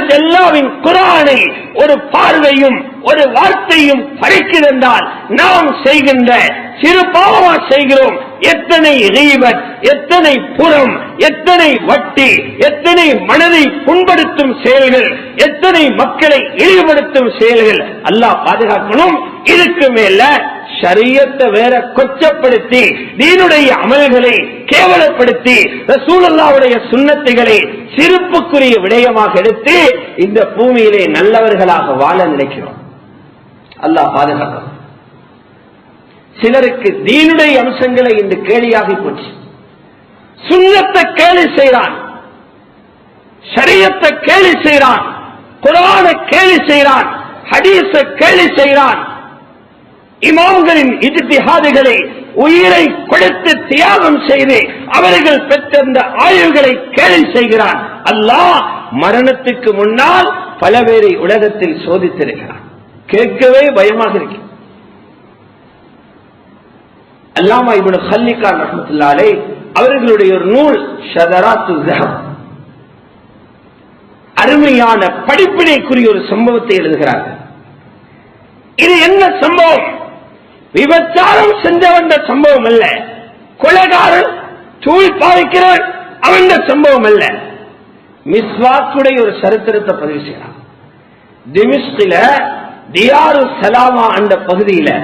அல்லது அல்லாஹ்வின் குர்ஆனை ஒரு பார்வையும் ஒரு வார்த்தையும் படிக்கிறதால் நாம் செய்கின்ற சிறு பாவமா செய்கிறோம். எத்தனை கீபத், எத்தனை புறம், எத்தனை வட்டி, எத்தனை மனதை புண்படுத்தும் செயல்கள், எத்தனை மக்களை இழிவுபடுத்தும் செயல்கள். அல்லாஹ் பாதுகாக்கணும். இதுக்கு மேல ஷரியத்தை வேற கொச்சப்படுத்தி தீனுடைய அமல்களை கேவலப்படுத்தி ரசூலுல்லாஹ்வுடைய சுன்னத்துகளை சிறப்புக்குரிய விடயமாக எடுத்து இந்த பூமியிலே நல்லவர்களாக வாழ நினைக்கிறோம். அல்லாஹ் பாதுகாக்கணும். சிலருக்கு தீனுடைய அம்சங்களை இந்த கேலியாகி போச்சு. சுன்னத்தை கேலி செய்கிறான், ஷரியத்தை கேலி செய்கிறான், குர்ஆனை கேலி செய்கிறான், ஹதீஸை கேலி செய்கிறான். இமாம்களின் இஜ்திஹாதுகளை உயிரை கொடுத்து தியாகம் செய்து அவர்கள் பெற்றிருந்த ஆய்வுகளை கேலி செய்கிறான். அல்லாஹ் மரணத்துக்கு முன்னால் பல பேரை உலகத்தில் சோதித்திருக்கிறான். கேட்கவே பயமாக இருக்கு. அல்லாமா இப்னு கல்லிகான் ரஹ்மத்துல்லாஹி அலைஹி அவர்களுடைய ஒரு நூல் ஷதராத்து ஸஹப், அருமையான படிப்பினைக்குரிய ஒரு சம்பவத்தை எழுதுகிறார்கள். இது என்ன சம்பவம்? விபச்சாரம் செஞ்சவன் சம்பவம் அல்ல, கொலைகாரன் தூள் பாவிக்கிறவன் அவன் சம்பவம் அல்ல. மிஸ்வாக்குடைய ஒரு சரித்திரத்தை பதிவு செய்யலாம். திமிஷ்கில தியாரு சலாமா என்ற பகுதியில்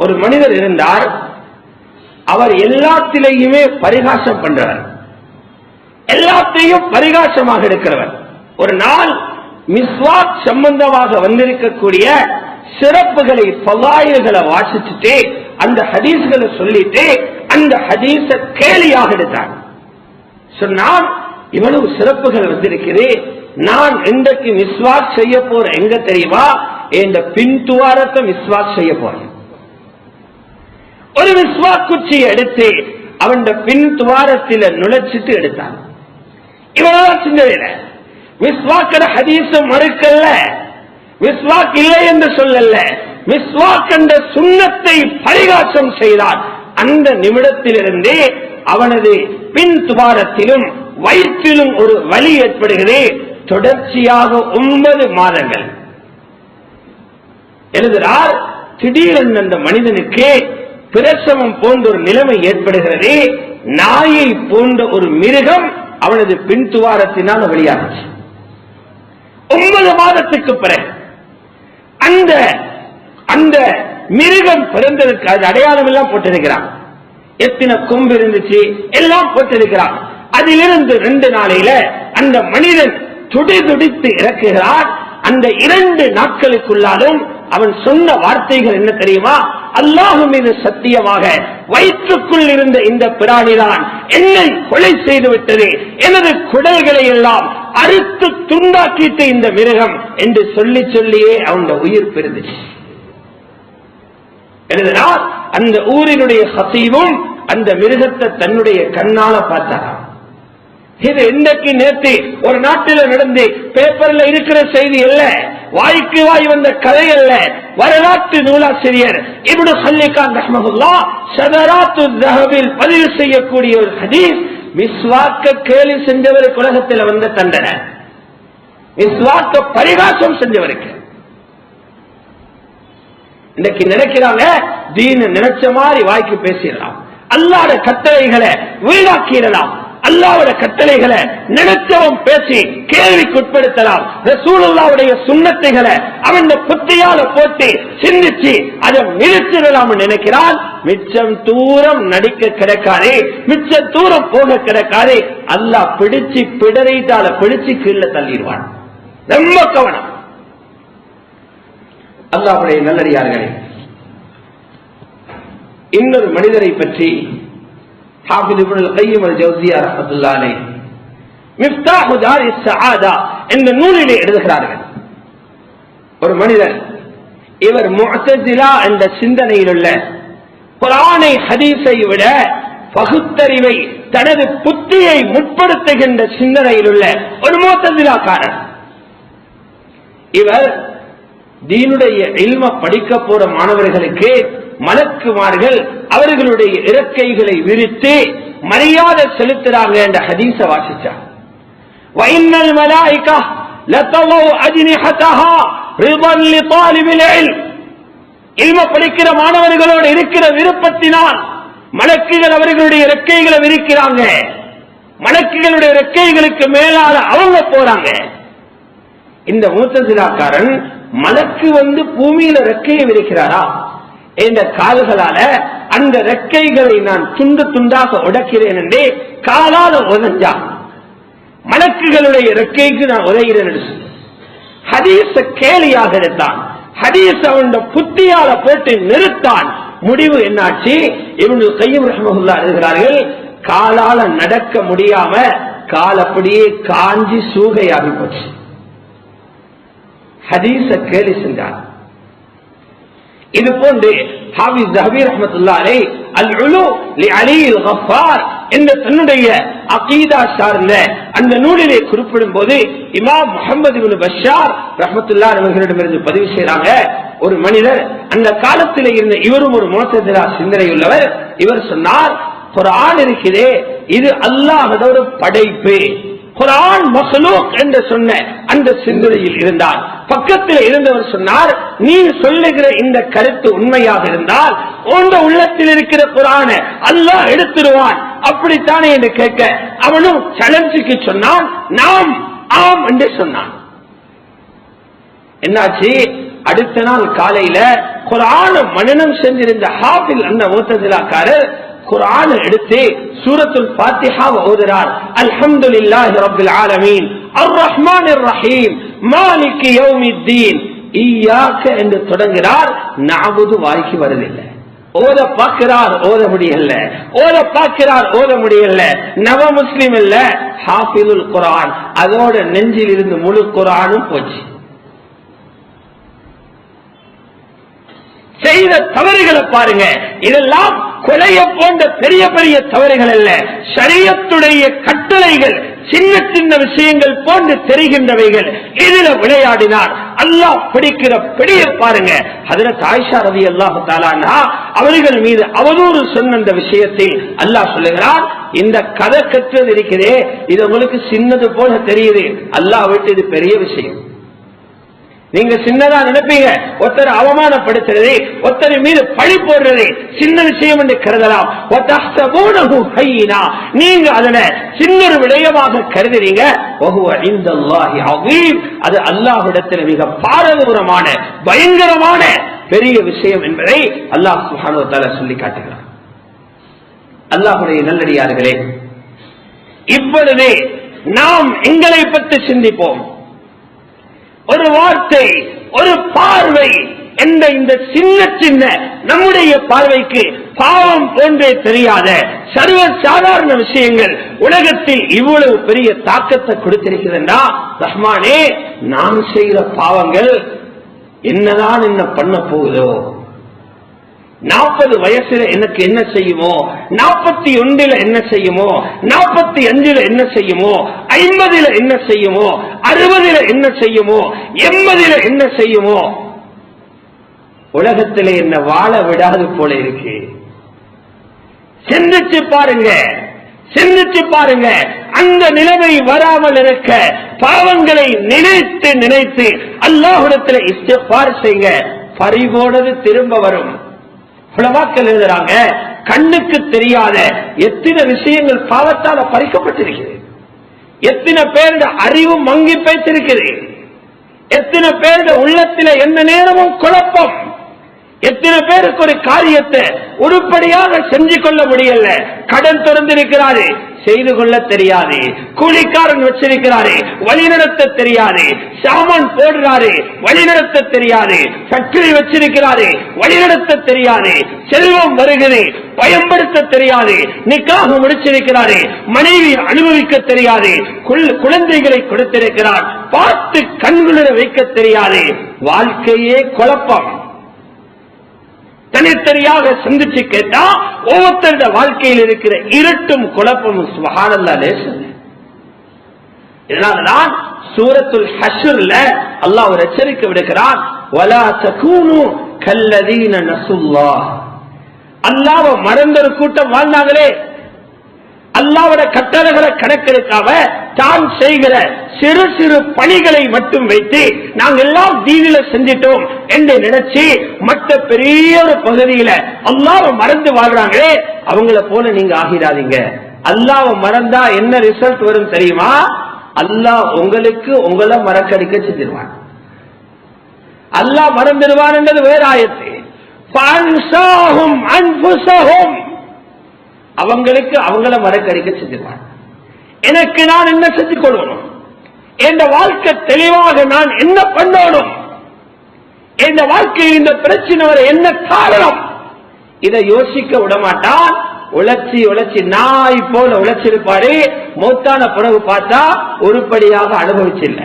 ஒரு மனிதர் இருந்தார். அவர் எல்லாத்திலேயுமே பரிகாசம் பண்றவர், எல்லாத்தையும் பரிகாசமாக இருக்கிறவர். ஒரு நாள் மிஸ்வாக் சம்பந்தமாக வந்திருக்கக்கூடிய சிறப்புகளை பவாயில்களை வாசிச்சுட்டு அந்த ஹதீஸ்களை சொல்லிட்டு அந்த ஹதீஸ கேலியாக எடுத்தார். சொன்னால் இவ்வளவு சிறப்புகள் வந்திருக்கிறது, நான் இன்றைக்கு மிஸ்வாக் செய்ய போறேன் எங்க தெரியுமா? இந்த பின் துவாரத்தை மிஸ்வாக் செய்ய போறேன். ஒரு மிஸ்வாக் குச்சியை எடுத்து அவன் பின் துவாரத்தில் நுழைச்சிட்டு எடுத்தான். இவ்வளவுதான் சிந்தனை. மிஸ்வாக்கிற ஹதீஸ மறுக்கல்ல, மிஸ்வாக் இல்லை என்று சொல்லல, மிஸ்வாக் என்ற சுன்னத்தை பரிகாசம் செய்தார். அந்த நிமிடத்திலிருந்தே அவனது பின் துவாரத்திலும் வயிற்றிலும் ஒரு வலி ஏற்படுகிறது. தொடர்ச்சியாக 9 மாதங்கள் எழுதுகிறார். திடீரென்று அந்த மனிதனுக்கு பிரசவம் போன்ற ஒரு நிலைமை ஏற்படுகிறது. நாயை போன்ற ஒரு மிருகம் அவனது பின் துவாரத்தினால் வெளியாகிச்சு. 9 மாதத்துக்கு பிறகு அந்த மிருகம் பிறந்ததற்கு அது அடையாளம் எல்லாம் போட்டிருக்கிறான். எத்தனை கொம்பு இருந்துச்சு எல்லாம் போட்டிருக்கிறான். அதிலிருந்து 2 நாளையில அந்த மனிதன் துடி துடித்து இறக்குகிறான். அந்த 2 நாட்களுக்குள்ளாலும் அவன் சொன்ன வார்த்தைகள் என்ன தெரியுமா? அல்லாஹ் மீது சத்தியமாக வயிற்றுக்குள் இருந்த இந்த பிராணிதான் என்னை கொலை செய்து விட்டது, எனது குடல்களை எல்லாம் அறுத்து துண்டாக்கிட்டு இந்த மிருகம் என்று சொல்லி சொல்லியே அவன் உயிர் பெறுந்துச்சு. எழுதினார். அந்த ஊரினுடைய ஹசீவும் அந்த மிருகத்தை தன்னுடைய கண்ணால பார்த்தாராம். இது இன்றைக்கு நேற்று ஒரு நாட்டில் நடந்து பேப்பர்ல இருக்கிற செய்தி அல்ல, வாய்க்கு வாய் வந்த கதை அல்ல. வரலாற்று நூலாசிரியர் இப்னு கல்லிகான் ரஹ்மத்துல்லாஹ் ஷதராத்து ஸஹபில் பதிவு செய்யக்கூடிய ஒரு ஹதீஸ், மிஸ்வாக்க கேலி செஞ்சவருக்கு உலகத்தில் வந்த தண்டனை, மிஸ்வாக்க பரிகாசம் செஞ்சவருக்கு. இன்னைக்கு நினைக்கிறாங்க தீன் நினைச்ச மாதிரி வாய்க்கு பேசிடலாம், அல்லாஹ்வுடைய கட்டளைகளை வீணாக்கிடலாம், அல்லாஹ்வுடைய கட்டளைகளை நினைச்சவன் பேசி கேள்விக்குட்படுத்தலாம், ரசூலுல்லாஹ்வுடைய சுன்னத்துகளை அவன் புத்தியால போட்டு சிந்திச்சு அதை நிறுத்திடலாம் நினைக்கிறான். மிச்சம் தூரம் நடிக்க கிடைக்காதே, மிச்சம் தூரம் போக கிடைக்காதே. அல்லாஹ் பிடிச்சு பிடரைத்தால பிடிச்சு கீழே தள்ளிடுவான். ரொம்ப கவனம். அல்லாஹ்வுடைய நல்லடியார்களே, இன்னொரு மனிதரை பற்றி ஹாஃபிஸ் இப்னு கய்யிம் அல்-ஜௌஸிய்யா ரஹ்மத்துல்லாஹி அலைஹி மிஃப்தாஹு தாரிஸ் ஸஆதா என்ற நூலிலே எழுதுகிறார்கள். ஒரு மனிதர், இவர் முஅ்தஸிலா என்ற சிந்தனையில் உள்ள குர்ஆனை ஹதீஸை விட பகுத்தறிவை தனது புத்தியை முற்படுத்துகின்ற சிந்தனையில் உள்ள ஒரு முஅ்தஸிலாக்காரர். இவர் தீனுடைய இல்ம படிக்க போற மாணவர்களுக்கு மலக்குமார்கள் அவர்களுடைய இறக்கைகளை விரித்து மரியாதை செலுத்துறாங்க என்ற ஹதீஸ வாசிச்சார். வைன்னல் மலாயிகா லதவ் அஜ்னிஹதஹா ரிதன் லிதாலிபில் இல்ம். இல்ம படிக்கிற மாணவர்களோடு இருக்கிற விருப்பத்தினால் மலக்குகள் அவர்களுடைய ரெக்கைகளை விரிக்கிறாங்க. மலக்குகளுடைய ரெக்கைகளுக்கு மேலால அவங்க போறாங்க. இந்த முத்தசிலாக்காரன் மலக்கு பூமியில ரெக்கையை விரிக்கிறாரா? இந்த கால்களால அந்த ரெக்கைகளை நான் துண்டு துண்டாக உடைக்கிறேன் என்றே காலால உதஞ்சா மலக்குகளுடைய ரெக்கைக்கு நான் உதைகிறேன். ஹதீஸ கேலியாக எடுத்தான். ஹதீஸ் அவன் புத்தியால போட்டு நிறுத்தான். முடிவு என்னாச்சு? இப்னு கையிம் ரஹ்மத்துல்லாஹி எழுதுகிறார்கள், காலால நடக்க முடியாம கால் அப்படியே காஞ்சி சூகையாகி போச்சு. ஹதீஸ கேலி சென்றார். இது போன்று ஹாஃபிஸ் ஸஹபி ரஹ்மத்துல்லாஹி அலைஹி அல் உலூ லி அலி அல் கஃபார் என்ற தன்னுடைய அகீதா சார்ந்த அந்த நூலிலே குறிப்பிடும் போது இமாம் முஹம்மது இப்னு பஷார் ரஹ்மத்துல்லாஹி அவர்களிடமிருந்து பதிவு செய்றாங்க, ஒரு மனிதர் அந்த காலத்தில் இருந்த இவரும் ஒரு முஅத்தஸிலா சிந்தனையுள்ளவர். இவர் சொன்னார், குர்ஆன் இருக்கிறே இது அல்லாஹ்வுடைய ஒரு படைப்பு, குர்ஆன் மக்லூக் என்று சொன்ன அந்த சிந்தனையில் இருந்தார். பக்கத்தில் இருந்தவர் சொன்னார், நீ சொல்லுகிற இந்த கருத்து உண்மையாக இருந்தால் உங்க உள்ளத்தில் இருக்கிற குர்ஆனை அல்லாஹ் எடுத்துருவான், அப்படித்தானே என்று கேட்க அவனும் சேலஞ்சுக்கு சொன்னான், நாம் ஆம் என்று சொன்னான். என்னாச்சு? அடுத்த நாள் காலையில குர்ஆனை மனனம் செஞ்சிருந்த ஹாஃபில் அந்த முஅத்தஸிலாக்காரர் குர்ஆனை எடுத்து சூரத்துல் ஃபாத்திஹாவை ஓதுறார். அல்ஹம்துலில்லாஹி ரப்பில் ஆலமீன் அர் ரஹ்மானிர் ரஹீம் மாலிகி யௌமித்தீன் இய்யாக என்று தொடங்குகிறார். நஅபுது வாய்க்கு வரவில்லை. ஓத பார்க்கிறார், ஓத முடியல. ஓத பார்க்கிறார், ஓத முடியல. நவ முஸ்லிம் இல்ல, ஹாஃபிதுல் குர்ஆன். அதோட நெஞ்சில் இருந்து முழு குர்ஆனும் போச்சு. செய்த தவறுகளை பாருங்க. இதெல்லாம் கொலைய போன்ற பெரிய பெரிய தவறுகள் அல்ல, ஷரியத்துடைய கட்டளைகள், சின்ன சின்ன விஷயங்கள் போன்று தெரிகின்றவைகள். இதுல விளையாடினார். அல்லாஹ் பிடிக்கிற பிடிய பாருங்க. ஹஜ்ரத் ஆயிஷா ரலியல்லாஹு தஆலா அன்ஹா அவர்கள் மீது அவதூறு சொன்ன அந்த விஷயத்தில் அல்லாஹ் சொல்லுகிறான், இந்த கதை கற்றது இருக்கிறதே இது உங்களுக்கு சின்னது போல தெரியுது, அல்லாஹ் விட்டு இது பெரிய விஷயம். நீங்க சின்னதா நினைப்பீங்க, ஒருத்தர் அவமானப்படுத்துறது, ஒருத்தர் மீது பழி போடுறது சின்ன விஷயம் என்று கருதலாம். நீங்க அதனை சின்ன ஒரு விடயமாக கருதுறீங்க. அது அல்லாஹ்விடத்தில் மிக பாரதூரமான பயங்கரமான பெரிய விஷயம் என்பதை அல்லாஹ் சுப்ஹானஹு வ தஆலா சொல்லி காட்டுகிறார். அல்லாஹ்வுடைய நல்லடியார்களே, இப்பொழுது நாம் எங்களை பற்றி சிந்திப்போம். ஒரு வார்த்தை, ஒரு பார்வை என்ற இந்த சின்ன சின்ன நம்முடைய பார்வைக்கு பாவம் போன்றே தெரியாத சர்வ சாதாரண விஷயங்கள் உலகத்தில் இவ்வளவு பெரிய தாக்கத்தை கொடுத்திருக்கிறதா? ரஹ்மானே, நாம் செய்கிற பாவங்கள் என்னதான் என்ன பண்ண போகுதோ, 40 வயசுல எனக்கு என்ன செய்யுமோ, 41 என்ன செய்யுமோ, 45 என்ன செய்யுமோ, 50 என்ன செய்யுமோ, 60 என்ன செய்யுமோ, 80 என்ன செய்யுமோ, உலகத்திலே என்ன வாழ விடாது போல இருக்கு. சிந்திச்சு பாருங்க, சிந்திச்சு பாருங்க. அந்த நிலைமை வராமல் இருக்க பாவங்களை நினைத்து நினைத்து அல்லாஹ்விடத்தில் இஸ்திக்பார் செய்யுங்க. பறிபோனது திரும்ப வரும். உலமாக்கள் எழுதுறாங்க, கண்ணுக்கு தெரியாத எத்தனை விஷயங்கள் பாவத்தால பறிக்கப்பட்டிருக்கிறது, எத்தனை பேருடைய அறிவு மங்கி பேசிருக்கிறது, எத்தனை பேருடைய உள்ளத்தில எந்த நேரமும் குழப்பம், எத்தனை பேருக்கு ஒரு காரியத்தை உருப்படியாக செஞ்சு கொள்ள முடியல. கடன் திறந்திருக்கிறாரு, செய்து கொள்ள தெரியாது. கூலிக்காரன் வச்சிருக்கிறாரு, வழிநடத்த தெரியாது. சாமான் போடுறாரு, வழிநடத்த தெரியாது. ஃபேக்டரி வச்சிருக்கிறாரு, வழிநடத்த தெரியாது. செல்வம் வருகிறது, பயன்படுத்த தெரியாது. நிக்காக முடிச்சிருக்கிறாரு, மனைவி அனுபவிக்க தெரியாது. குழந்தைகளை கொடுத்திருக்கிறார், பார்த்து கண்குளிர வைக்க தெரியாது. வாழ்க்கையே குழப்பம். தனித்தனியாக சிந்திச்சு கேட்டா ஒவ்வொருத்தருடைய வாழ்க்கையில் இருக்கிற இருட்டும் குழப்பமும் சுப்ஹானல்லாஹ் லேசல்ல. இதனால்தான் சூரத்துல் ஹஷ்ர்ல அல்லாஹ் ஒரு எச்சரிக்கை விடுகிறான், வலா தகூனு கல்லதீன நஸுல்லாஹ். அல்லாஹ்வை மறந்த ஒரு கூட்டம் வாழ்ந்தாங்களே, அல்லாஹ்வுடைய கட்டளைகளை கணக்கெடுக்காம தான் செய்கிற சிறு சிறு பணிகளை மட்டும் வைத்து நாங்கள் எல்லாம் தீனில செஞ்சிட்டோம் என்று நினைச்சு மற்ற பெரிய ஒரு பகுதியில அல்லாஹ்வை மறந்து வாழ்றாங்களே, அவங்கள போல நீங்க ஆகிடாதீங்க. அல்லாஹ்வை மறந்தா என்ன ரிசல்ட் வரும் தெரியுமா? அல்லாஹ் உங்களுக்கு உங்களை மறக்கடிக்க செஞ்சிருவான். அல்லாஹ் மறந்துடுவான் என்றது வேற ஆயத்து. அவங்களுக்கு அவங்கள மறக்கடிக்க செஞ்சிருவான். எனக்கு நான் என்ன செஞ்சு கொள்ளணும், என் வாழ்க்கை தெளிவாக நான் என்ன பண்ணணும், என் வாழ்க்கையில் இந்த பிரச்சனை வர என்ன காரணம், இதை யோசிக்க விடமாட்டான். உழைச்சி உழைச்சி நாய் போல உழைச்சிருப்பாரு. மௌத்தான பிறகு பார்த்தா உருப்படியாக அனுபவிச்சில்ல.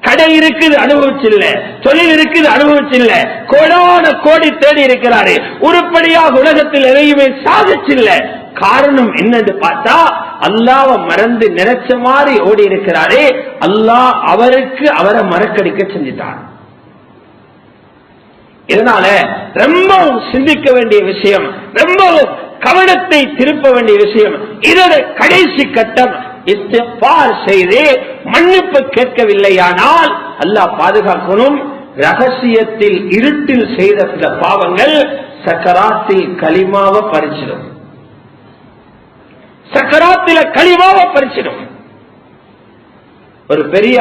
கடை இருக்குது அனுபவிச்சில்ல, தொழில் இருக்குது அனுபவிச்சில்ல, கோடான கோடி தேடி இருக்கிறாரு, உருப்படியாக உலகத்தில் எதையுமே சாதிச்சில்ல. காரணம் என்னன்னு பார்த்தா அல்லாஹ்வை மறந்து நினைச்ச மாதிரி ஓடி இருக்கிறாரே, அல்லாஹ் அவருக்கு அவரை மறக்கடிக்க செஞ்சிட்டான். இதனால ரொம்பவும் சிந்திக்க வேண்டிய விஷயம், ரொம்பவும் கவனத்தை திருப்ப வேண்டிய விஷயம். இதோட கடைசி கட்டம் இஸ்திக்பார் செய்து மன்னிப்பு கேட்கவில்லையானால் அல்லாஹ் பாதுகாக்கணும். ரகசியத்தில் இருட்டில் செய்த சில பாவங்கள் சக்கராத்தில் களிமாவை பறிச்சிடும். சக்கராத்தில களிமாவை பறிச்சிடும். ஒரு பெரிய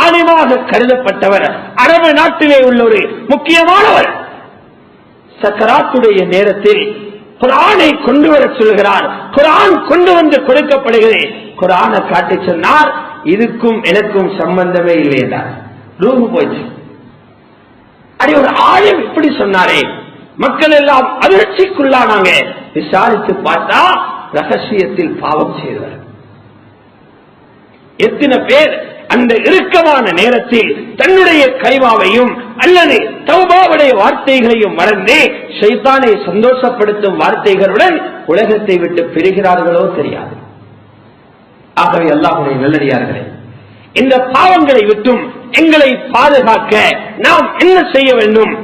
ஆலிமாக கருதப்பட்டவர், அரபு நாட்டிலே உள்ள ஒரு முக்கியமானவர், சக்கராத்துடைய நேரத்தில் குர்ஆனை கொண்டு வர சொல்கிறார். குர்ஆன் கொண்டு வந்து கொடுக்கப்படுகிறது. குர்ஆனை காட்டி சொன்னார், இதுக்கும் எனக்கும் சம்பந்தமே இல்லை என்றார். ரூபு போயிடுச்சு. அடி ஒரு ஆலிம் இப்படி சொன்னாரே, மக்கள் எல்லாம் அதிர்ச்சிக்குள்ளானாங்க. விசாரித்து பார்த்தா ரகசியத்தில் பாவம் செய்தவர். எத்தனை பேர் அந்த இறுக்கமான நேரத்தில் தன்னுடைய கைவாவையும் அல்லது தௌபாவுடைய வார்த்தைகளையும் மறந்து ஷைத்தானை சந்தோஷப்படுத்தும் வார்த்தைகளுடன் உலகத்தை விட்டு பிரிகிறார்களோ தெரியாது. ஆகவே அல்லாஹ்வுடைய நல்லடியார்களே, இந்த பாவங்களை விட்டும் எங்களை பாதுகாக்க நாம் என்ன செய்ய வேண்டும்?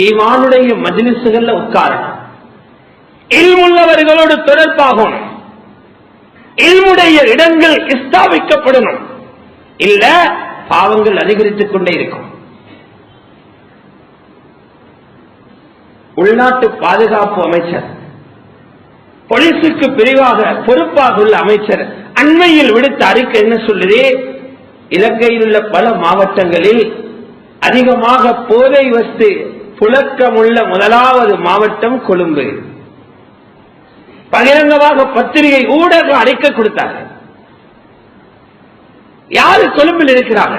ஈமானுடைய மஜ்லிஸ்கள்ல உட்கார, இல்முள்ளவர்களோடு தொடர்பாகும், இல்முடைய இடங்கள் ஸ்தாபிக்கப்படணும். இல்ல பாவங்கள் அதிகரித்துக் கொண்டே இருக்கும். உள்நாட்டு பாதுகாப்பு அமைச்சர், போலீசுக்கு பிரிவாக பொறுப்பாக உள்ள அமைச்சர் அண்மையில் விடுத்த அறிக்கை என்ன சொல்லுது? இலங்கையில் உள்ள பல மாவட்டங்களில் அதிகமாக போதை வஸ்து புழக்கமுள்ள முதலாவது மாவட்டம் கொழும்பு. பகிரங்கமாக பத்திரிகை ஊடக அறிக்கை கொடுத்தார்கள். யாரு கொழும்பில் இருக்கிறாங்க?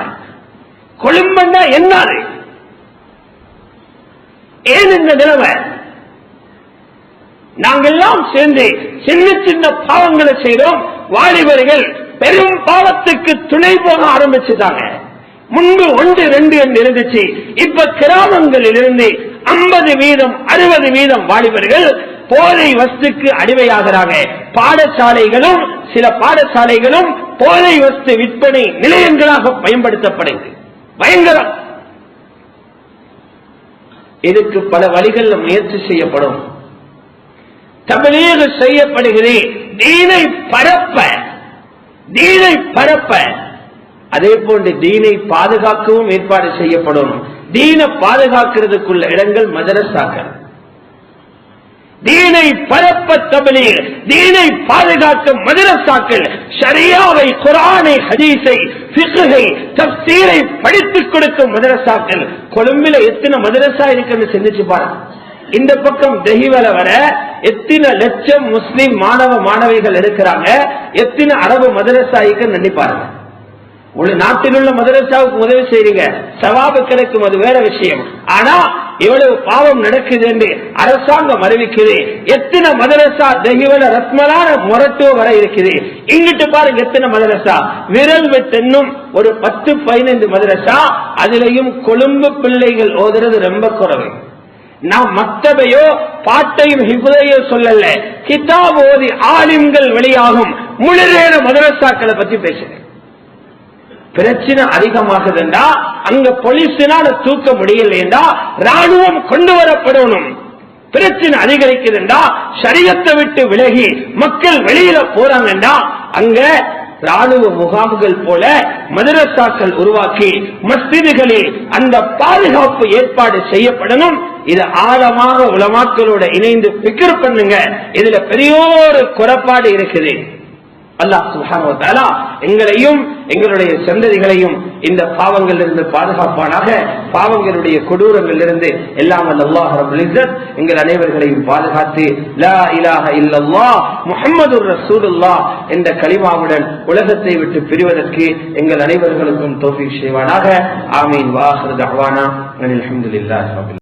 கொழும்புன்னா என்ன? ஏன் இந்த நிலைமை? நாங்கெல்லாம் சேர்ந்து சின்ன சின்ன பாவங்களை செய்தோம். வாலிபர்கள் பெரும் பாவத்துக்கு துணை போக ஆரம்பிச்சுட்டாங்க. முன்பு 1, 2 என்று இருந்துச்சு. இப்ப கிராமங்களில் இருந்து 50% 60% வாலிபர்கள் போதை வஸ்துக்கு அடிமையாகிறாங்க. பாடசாலைகளும் சில பாடசாலைகளும் போதை வஸ்து விற்பனை நிலையங்களாக பயன்படுத்தப்படுகிறது. பயங்கரம். இதுக்கு பல வழிகளில் முயற்சி செய்யப்படும். தப்லீக் செய்யப்படுகிறது. தீனை பரப்ப அதே போன்று தீனை பாதுகாக்கவும் ஏற்பாடு செய்யப்படும். தீனை பாதுகாக்கிறதுக்குள்ள இடங்கள் மதரசாக்கள். தீனை பரப்ப தப்லீக், தீனை பாதுகாக்க மதரசாக்கள், ஷரியாவை, குர்ஆனை, ஹதீஸை, ஃபிக்ஹை, தஃப்சீரை படித்துக் கொடுக்கும் மதரசாக்கள். கொழும்பில எத்தனை மதரசா இருக்குன்னு சிந்திச்சு பாருங்க. இந்த பக்கம் தெஹிவல வர எத்தனை லட்சம் முஸ்லிம் மாணவ மாணவிகள் இருக்கிறாங்க, எத்தனை அரபு மதரசா இருக்குன்னு நினைப்பாருங்க. ஒரு நாட்டில் உள்ள மதரசாவுக்கு உதவி செய்றீங்க, சவாபு கிடைக்கும், அது வேற விஷயம். ஆனா எவ்வளவு பாவம் நடக்குது என்று அரசாங்கம் அறிவிக்குது. எத்தனை மதரசா தெஹிவல ரத்மலான மொரட்டோ வர இருக்குது. இங்கிட்டு பாருங்க எத்தனை மதரசா. விரல் வெட்டென்னும் ஒரு 10-15 மதரசா. அதிலையும் கொழும்பு பிள்ளைகள் ஓதுறது ரொம்ப குறைவு. நாம் மக்தபையோ பாட்டையும் ஹிஃபதையோ சொல்லல, கிதாப் ஓதி ஆலிம்கள் வெளியாகும் முழு நேர மதரசாக்களை பத்தி பேசுறேன். பிரச்சனை அதிகமாகுதுண்டா அங்க போலீஸினால தூக்க முடியலையா, ராணுவம் கொண்டு வரப்படணும். பிரச்சனை அதிகரிக்குதுண்டா, ஷரியத்தை விட்டு விலகி மக்கள் வெளியில போறாங்கண்டா, அங்க ராணுவ முகாம்கள் போல மதரசாக்கள் உருவாக்கி மஸ்ஜிதுகளில் அந்த பாதுகாப்பு ஏற்பாடு செய்யப்படணும். இது ஆழமாக உலமாக்களோட இணைந்து ஃபிக்ர் பண்ணுங்க. இதுல பெரியோரு குறைபாடு இருக்குது. அல்லாஹ் சுப்ஹானஹு வ தஆலா எங்களையும் எங்களுடைய சந்ததிகளையும் இந்த பாவங்களிலிருந்து பாதுகாப்பானாக. பாவங்களுடைய கொடூரங்களிலிருந்து எல்லாம் அல்லாஹ் ரப்பல் இஸ்ஸத் எங்கள் அனைவர்களையும் பாதுகாத்து லா இலாஹ இல்லல்லாஹ் முஹம்மதுர் ரசூலுல்லாஹ் என்ற கலிமாவுடன் உலகத்தை விட்டு பிரிவதற்கு எங்கள் அனைவர்களுக்கும் தௌஃபீக் செய்வானாக. ஆமீன். வ ஆகிரு தஅவானா அல்ஹம்துலில்லாஹி ரப்பில்